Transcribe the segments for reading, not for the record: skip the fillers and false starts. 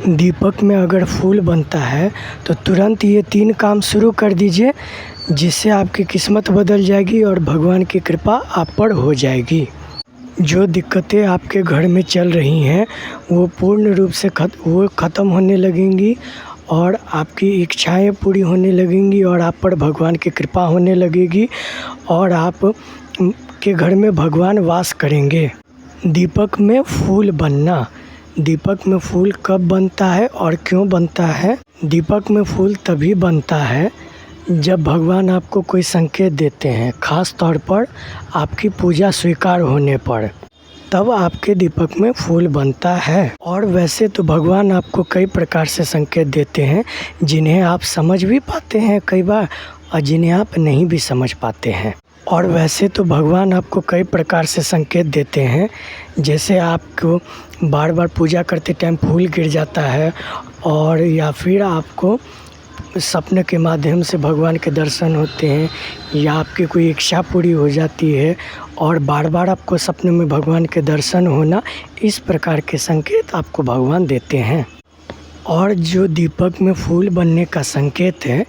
दीपक में अगर फूल बनता है तो तुरंत ये 3 काम शुरू कर दीजिए, जिससे आपकी किस्मत बदल जाएगी और भगवान की कृपा आप पर हो जाएगी। जो दिक्कतें आपके घर में चल रही हैं वो पूर्ण रूप से ख़त्म होने लगेंगी और आपकी इच्छाएं पूरी होने लगेंगी और आप पर भगवान की कृपा होने लगेगी और आप के घर में भगवान वास करेंगे। दीपक में फूल बनना। दीपक में फूल कब बनता है और क्यों बनता है? दीपक में फूल तभी बनता है जब भगवान आपको कोई संकेत देते हैं, ख़ास तौर पर आपकी पूजा स्वीकार होने पर, तब आपके दीपक में फूल बनता है। और वैसे तो भगवान आपको कई प्रकार से संकेत देते हैं, जिन्हें आप समझ भी पाते हैं कई बार और जिन्हें आप नहीं भी समझ पाते हैं। और वैसे तो भगवान आपको कई प्रकार से संकेत देते हैं, जैसे आपको बार बार पूजा करते टाइम फूल गिर जाता है, और या फिर आपको सपने के माध्यम से भगवान के दर्शन होते हैं, या आपकी कोई इच्छा पूरी हो जाती है और बार बार आपको सपने में भगवान के दर्शन होना, इस प्रकार के संकेत आपको भगवान देते हैं। और जो दीपक में फूल बनने का संकेत है,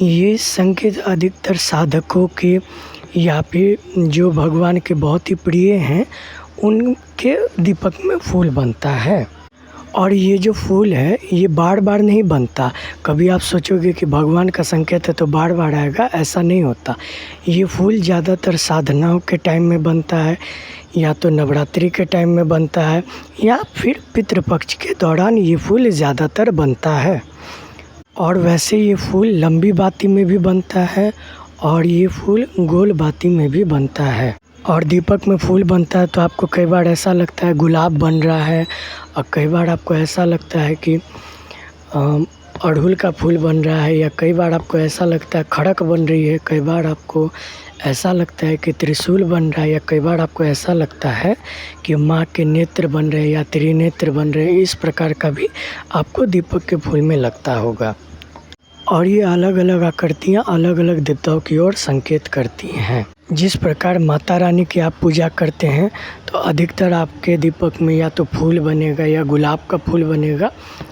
ये संकेत अधिकतर साधकों के या फिर जो भगवान के बहुत ही प्रिय हैं उनके दीपक में फूल बनता है। और ये जो फूल है ये बार बार नहीं बनता। कभी आप सोचोगे कि भगवान का संकेत है तो बार बार आएगा, ऐसा नहीं होता। ये फूल ज़्यादातर साधनाओं के टाइम में बनता है, या तो नवरात्रि के टाइम में बनता है, या फिर पितृपक्ष के दौरान ये फूल ज़्यादातर बनता है। और वैसे ये फूल लंबी बाती में भी बनता है और ये फूल गोल बाती में भी बनता है। और दीपक में फूल बनता है तो आपको कई बार ऐसा लगता है गुलाब बन रहा है, और कई बार आपको ऐसा लगता है कि अड़हुल का फूल बन रहा है, या कई बार आपको ऐसा लगता है खड़क बन रही है, कई बार आपको ऐसा लगता है कि त्रिशूल बन रहा है, या कई बार आपको ऐसा लगता है कि माँ के नेत्र बन रहे हैं या त्रिनेत्र बन रहे हैं। इस प्रकार का भी आपको दीपक के फूल में लगता होगा। और ये अलग अलग आकृतियाँ अलग अलग देवताओं की ओर संकेत करती हैं। जिस प्रकार माता रानी की आप पूजा करते हैं तो अधिकतर आपके दीपक में या तो फूल बनेगा या गुलाब का फूल बनेगा,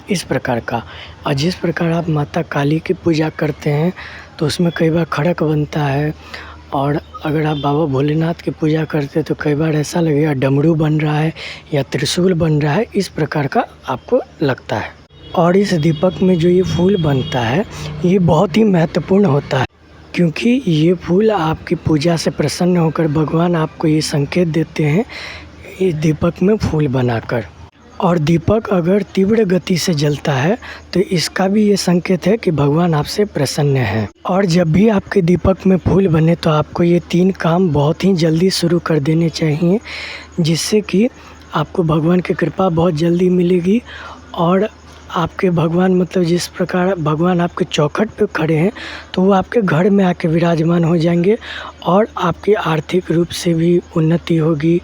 इस प्रकार का। और जिस प्रकार आप माता काली की पूजा करते हैं तो उसमें कई बार खड़क बनता है, और अगर आप बाबा भोलेनाथ की पूजा करते हैं तो कई बार ऐसा लगेगा डमरू बन रहा है या त्रिशूल बन रहा है, इस प्रकार का आपको लगता है। और इस दीपक में जो ये फूल बनता है ये बहुत ही महत्वपूर्ण होता है, क्योंकि ये फूल आपकी पूजा से प्रसन्न होकर भगवान आपको ये संकेत देते हैं इस दीपक में फूल बनाकर। और दीपक अगर तीव्र गति से जलता है तो इसका भी ये संकेत है कि भगवान आपसे प्रसन्न है। और जब भी आपके दीपक में फूल बने तो आपको ये 3 काम बहुत ही जल्दी शुरू कर देने चाहिए, जिससे कि आपको भगवान की कृपा बहुत जल्दी मिलेगी। और आपके भगवान मतलब जिस प्रकार भगवान आपके चौखट पे खड़े हैं तो वो आपके घर में आके विराजमान हो जाएंगे, और आपकी आर्थिक रूप से भी उन्नति होगी।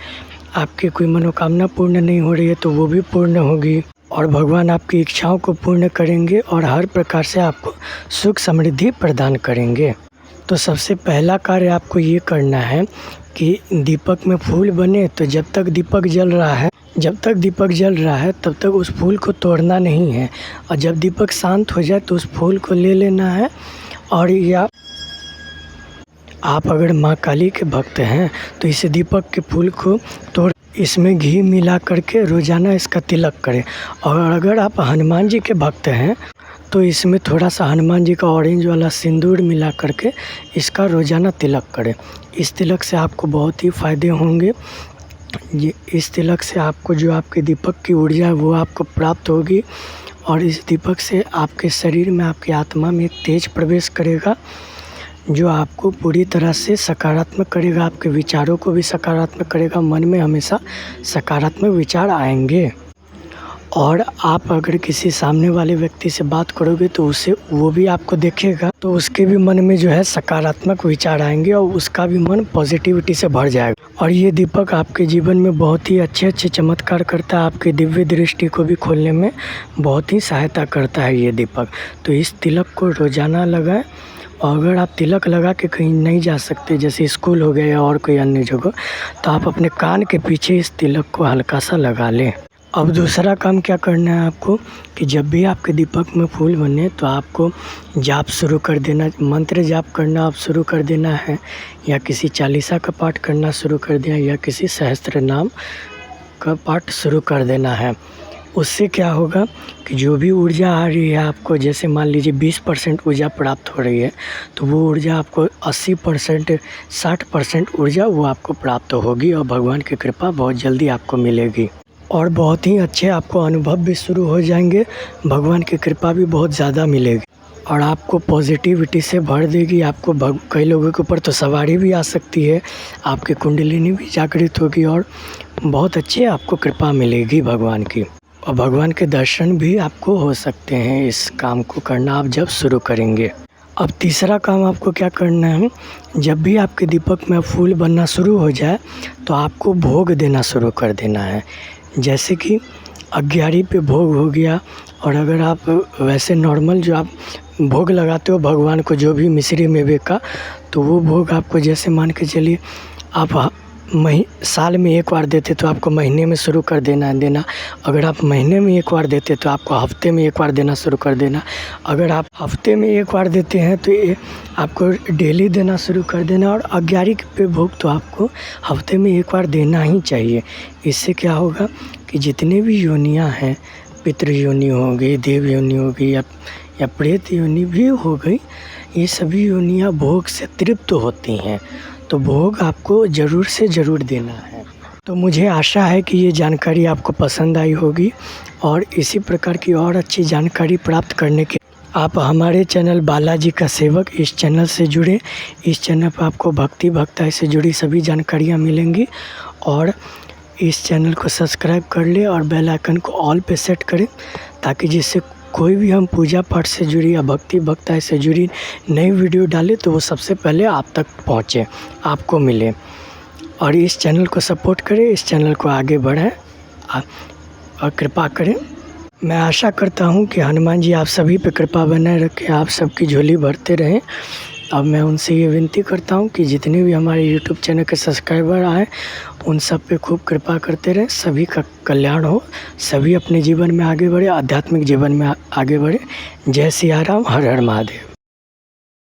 आपकी कोई मनोकामना पूर्ण नहीं हो रही है तो वो भी पूर्ण होगी, और भगवान आपकी इच्छाओं को पूर्ण करेंगे और हर प्रकार से आपको सुख समृद्धि प्रदान करेंगे। तो सबसे पहला कार्य आपको ये करना है कि दीपक में फूल बने तो जब तक दीपक जल रहा है तब तक उस फूल को तोड़ना नहीं है, और जब दीपक शांत हो जाए तो उस फूल को ले लेना है। और या आप अगर माँ काली के भक्त हैं तो इस दीपक के फूल को तोड़ इसमें घी मिला करके रोज़ाना इसका तिलक करें। और अगर आप हनुमान जी के भक्त हैं तो इसमें थोड़ा सा हनुमान जी का ऑरेंज वाला सिंदूर मिला करके इसका रोज़ाना तिलक करें। इस तिलक से आपको बहुत ही फ़ायदे होंगे। इस तिलक से आपको जो आपके दीपक की ऊर्जा है वो आपको प्राप्त होगी, और इस दीपक से आपके शरीर में आपकी आत्मा में एक तेज प्रवेश करेगा जो आपको पूरी तरह से सकारात्मक करेगा, आपके विचारों को भी सकारात्मक करेगा। मन में हमेशा सकारात्मक विचार आएंगे। और आप अगर किसी सामने वाले व्यक्ति से बात करोगे तो उसे वो भी आपको देखेगा तो उसके भी मन में जो है सकारात्मक विचार आएंगे और उसका भी मन पॉजिटिविटी से भर जाएगा। और ये दीपक आपके जीवन में बहुत ही अच्छे अच्छे चमत्कार करता है, आपकी दिव्य दृष्टि को भी खोलने में बहुत ही सहायता करता है ये दीपक। तो इस तिलक को रोज़ाना लगाएं। और अगर आप तिलक लगा के कहीं नहीं जा सकते, जैसे स्कूल हो गया या और कोई अन्य जगह, तो आप अपने कान के पीछे इस तिलक को हल्का सा लगा लें। अब दूसरा काम क्या करना है आपको कि जब भी आपके दीपक में फूल बने तो आपको जाप शुरू कर देना, मंत्र जाप करना आप शुरू कर देना है, या किसी चालीसा का पाठ करना शुरू कर देना, या किसी सहस्त्र नाम का पाठ शुरू कर देना है। उससे क्या होगा कि जो भी ऊर्जा आ रही है आपको, जैसे मान लीजिए 20% ऊर्जा प्राप्त हो रही है तो वो ऊर्जा आपको 80% 60% ऊर्जा वो आपको प्राप्त होगी और भगवान की कृपा बहुत जल्दी आपको मिलेगी और बहुत ही अच्छे आपको अनुभव भी शुरू हो जाएंगे। भगवान की कृपा भी बहुत ज़्यादा मिलेगी और आपको पॉजिटिविटी से भर देगी। आपको कई लोगों के ऊपर तो सवारी भी आ सकती है, आपकी कुंडलिनी भी जागृत होगी और बहुत अच्छी आपको कृपा मिलेगी भगवान की, और भगवान के दर्शन भी आपको हो सकते हैं इस काम को करना आप जब शुरू करेंगे। अब तीसरा काम आपको क्या करना है, जब भी आपके दीपक में फूल बनना शुरू हो जाए तो आपको भोग देना शुरू कर देना है। जैसे कि अग्यारी पे भोग हो गया, और अगर आप वैसे नॉर्मल जो आप भोग लगाते हो भगवान को जो भी मिश्री मेवे का, तो वो भोग आपको जैसे मान के चलिए आप साल में एक बार देते तो आपको महीने में शुरू कर देना। अगर आप महीने में एक बार देते तो आपको हफ्ते में एक बार देना शुरू कर देना। अगर आप हफ्ते में एक बार देते हैं तो ये आपको डेली देना शुरू कर देना। और अग्यारी पे भोग तो आपको हफ्ते में एक बार देना ही चाहिए। इससे क्या होगा कि जितने भी योनियाँ हैं, पितृ योनि हो गई, देव योनि हो गई या प्रेत योनि भी हो गई, ये सभी योनियाँ भोग से तृप्त होती हैं, तो भोग आपको ज़रूर से ज़रूर देना है। तो मुझे आशा है कि ये जानकारी आपको पसंद आई होगी, और इसी प्रकार की और अच्छी जानकारी प्राप्त करने के आप हमारे चैनल बालाजी का सेवक इस चैनल से जुड़े। इस चैनल पर आपको भक्ति भक्ताई से जुड़ी सभी जानकारियाँ मिलेंगी, और इस चैनल को सब्सक्राइब कर ले और बेल आइकन को ऑल पे सेट करें, ताकि जिससे कोई भी हम पूजा पाठ से जुड़ी या भक्ति भक्ताई से जुड़ी नई वीडियो डालें तो वो सबसे पहले आप तक पहुँचे, आपको मिले। और इस चैनल को सपोर्ट करें, इस चैनल को आगे बढ़ाएं और कृपा करें। मैं आशा करता हूँ कि हनुमान जी आप सभी पे कृपा बनाए रखें, आप सबकी झोली भरते रहें। अब मैं उनसे ये विनती करता हूँ कि जितने भी हमारे यूट्यूब चैनल के सब्सक्राइबर आए उन सब पे खूब कृपा करते रहें, सभी का कल्याण हो, सभी अपने जीवन में आगे बढ़े, आध्यात्मिक जीवन में आगे बढ़े। जय सिया राम, हर हर महादेव।